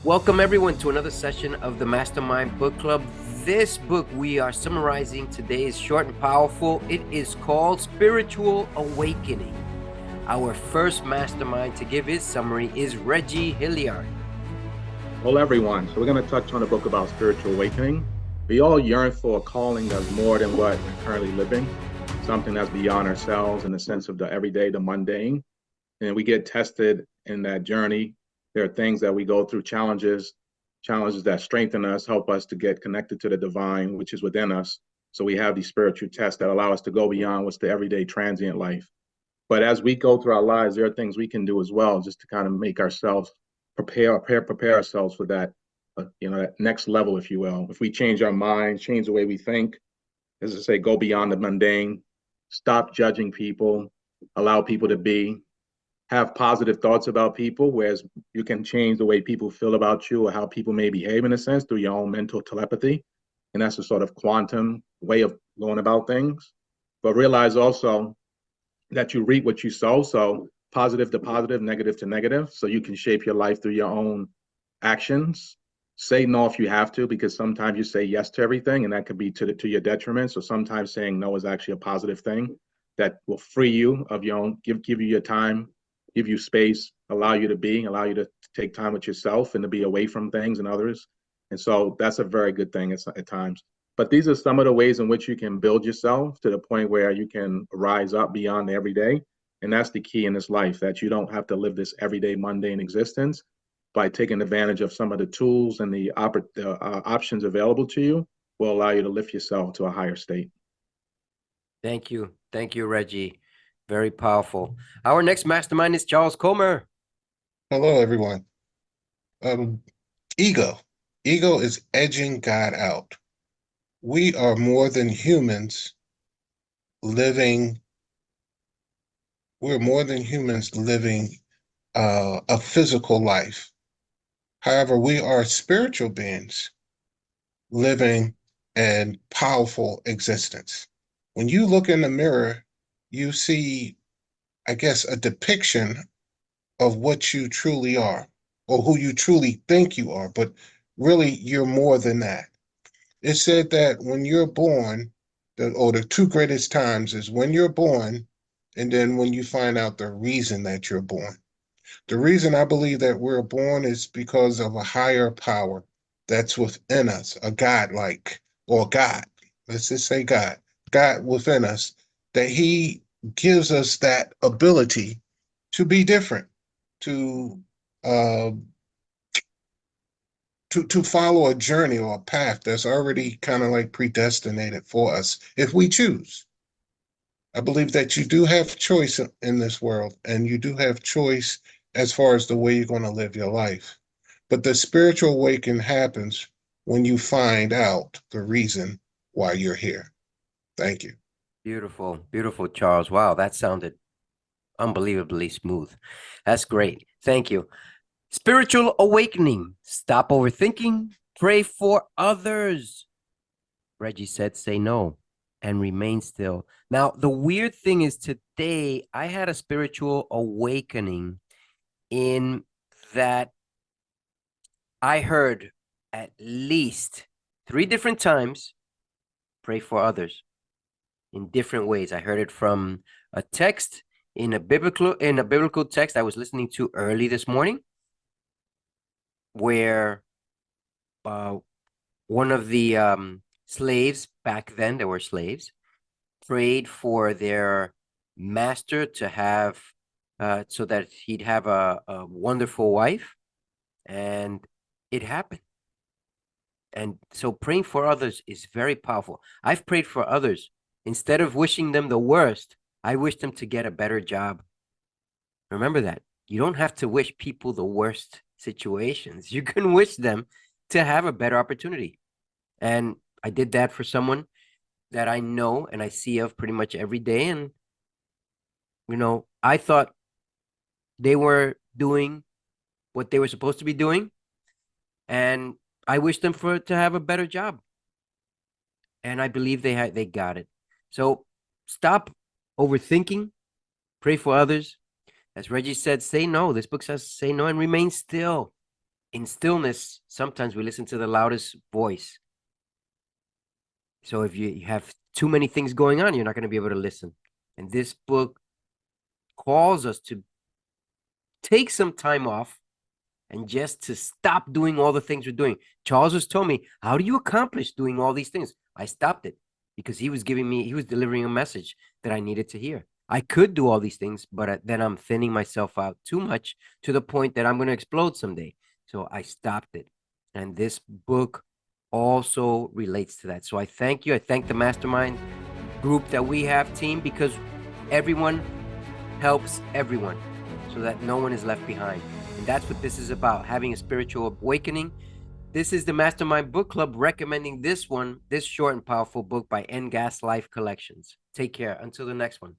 Welcome everyone to another session of the Mastermind Book Club. This book we are summarizing today is short and powerful. It is called Spiritual Awakening. Our first mastermind to give his summary is Reggie Hilliard. Hello, everyone. So we're going to touch on a book about spiritual awakening. We all yearn for a calling that's more than what we're currently living, something that's beyond ourselves in the sense of the everyday, the mundane. And we get tested in that journey. There are things that we go through, challenges that strengthen us, help us to get connected to the divine, which is within us. So we have these spiritual tests that allow us to go beyond what's the everyday transient life. But as we go through our lives, there are things we can do as well, just to kind of make ourselves prepare ourselves for that, that next level, if you will. If we change our minds, change the way we think, as I say, go beyond the mundane, stop judging people, allow people to be, have positive thoughts about people, whereas you can change the way people feel about you or how people may behave in a sense through your own mental telepathy. And that's a sort of quantum way of going about things. But realize also that you reap what you sow. So positive to positive, negative to negative. So you can shape your life through your own actions. Say no if you have to, because sometimes you say yes to everything, and that could be to your detriment. So sometimes saying no is actually a positive thing that will free you of your own, give you your time, give you space, allow you to take time with yourself and to be away from things and others. And so that's a very good thing at times. But these are some of the ways in which you can build yourself to the point where you can rise up beyond the everyday. And that's the key in this life, that you don't have to live this everyday mundane existence. By taking advantage of some of the tools and the options available to you will allow you to lift yourself to a higher state. Thank you. Thank you, Reggie. Very powerful. Our next mastermind is Charles Comer. Hello, everyone. Um, ego. Ego is edging God out. We are more than humans living. We're more than humans living a physical life. However, we are spiritual beings living a powerful existence. When you look in the mirror, you see, I guess, a depiction of what you truly are or who you truly think you are, but really you're more than that. It said that when you're born, the two greatest times is when you're born and then when you find out the reason that you're born. The reason I believe that we're born is because of a higher power that's within us, a God-like, or God, let's just say God within us, that he gives us that ability to be different, to uh, to follow a journey or a path that's already kind of like predestinated for us if we choose. I believe that you do have choice in this world, and you do have choice as far as the way you're going to live your life. But the spiritual awakening happens when you find out the reason why you're here. Thank you. Beautiful, beautiful, Charles. Wow, that sounded unbelievably smooth. That's great. Thank you. Spiritual awakening. Stop overthinking. Pray for others. Reggie said, say no and remain still. Now, the weird thing is today I had a spiritual awakening in that I heard at least 3 different times pray for others in different ways. I heard it from a text in a biblical text I was listening to early this morning, where one of the slaves back then, there were slaves, prayed for their master to have, so that he'd have a wonderful wife, and it happened. And so praying for others is very powerful. I've prayed for others. Instead of wishing them the worst, I wish them to get a better job. Remember that. You don't have to wish people the worst situations. You can wish them to have a better opportunity. And I did that for someone that I know and I see of pretty much every day. And, I thought they were doing what they were supposed to be doing. And I wish them to have a better job. And I believe they got it. So stop overthinking, pray for others. As Reggie said, say no. This book says say no and remain still. in stillness, sometimes we listen to the loudest voice. So if you have too many things going on, you're not going to be able to listen. And this book calls us to take some time off and just to stop doing all the things we're doing. Charles has told me, how do you accomplish doing all these things? I stopped it because he was delivering a message that I needed to hear. I could do all these things, but then I'm thinning myself out too much to the point that I'm going to explode someday. So I stopped it. And this book also relates to that. So I thank you. I thank the Mastermind group that we have, team, because everyone helps everyone so that no one is left behind. And that's what this is about, having a spiritual awakening. This is the Mastermind Book Club recommending this short and powerful book by Ngaslife Collections. Take care. Until the next one.